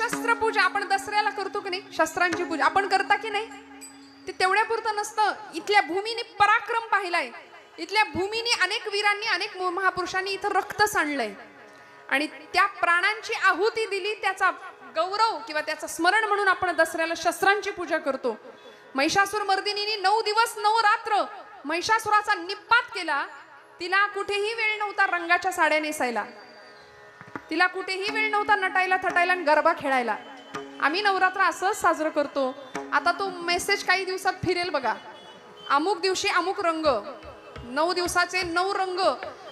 शस्त्र पूजा आपण दसऱ्याला करतो की नाही, शस्त्रांची पूजा आपण करता की नाही? ते तेवढ्यापुरतं नसतं. इथल्या भूमीने पराक्रम पाहिलाय, इथल्या भूमीने अनेक वीरांनी अनेक महापुरुषांनी इथं रक्त सांडलंय आणि त्या प्राणांची आहुती दिली. त्याचा गौरव किंवा त्याचं स्मरण म्हणून आपण दसऱ्याला शस्त्रांची पूजा करतो. महिषासूर मर्दिनीने 9 दिवस 9 रात्र महिषासुराचा निपात केला. तिला कुठेही वेळ नव्हता रंगाच्या साड्या नेसायला, तिला कुठेही वेळ नव्हता नटायला थटायला आणि गरबा खेळायला. आम्ही नवरात्र असंच साजरं करतो. आता तो मेसेज काही दिवसात फिरेल बघा, अमुक दिवशी अमुक रंग, 9 दिवसाचे 9 रंग.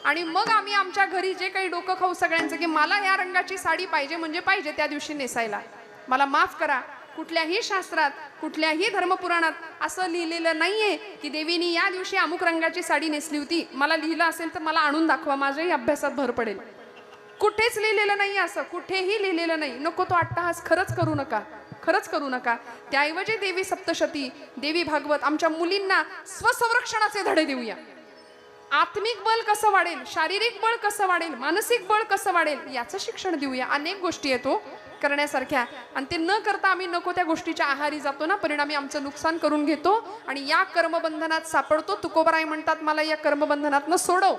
आणि मग आम्ही आमच्या घरी जे काही डोकं खाऊ सगळ्यांचं की मला या रंगाची साडी पाहिजे म्हणजे पाहिजे त्या दिवशी नेसायला. मला माफ करा, कुठल्याही शास्त्रात कुठल्याही धर्मपुराणात असं लिहिलेलं नाहीये की देवीनी या दिवशी अमुक रंगाची साडी नेसली होती. मला लिहिलं असेल तर मला आणून दाखवा, माझ्याही अभ्यासात भर पडेल. कुठेच लिहिलेलं नाही, असं कुठेही लिहिलेलं नाही. नको तो अट्टहास खरंच करू नका, खरंच करू नका. त्याऐवजी देवी सप्तशती, देवी भागवत, आमच्या मुलींना स्वसंरक्षणाचे धडे देऊया. आत्मिक बळ कसं वाढेल, शारीरिक बळ कसं वाढेल, मानसिक बळ कसं वाढेल याचं शिक्षण देऊया. अनेक गोष्टी येतो करण्यासारख्या आणि ते न करता आम्ही नको त्या गोष्टीच्या आहारी जातो ना, परिणामी आमचं नुकसान करून घेतो आणि या कर्मबंधनात सापडतो. तुकोबाराय म्हणतात मला या कर्मबंधनात न सोडव,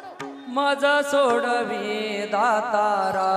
माझा सोडवी दातारा.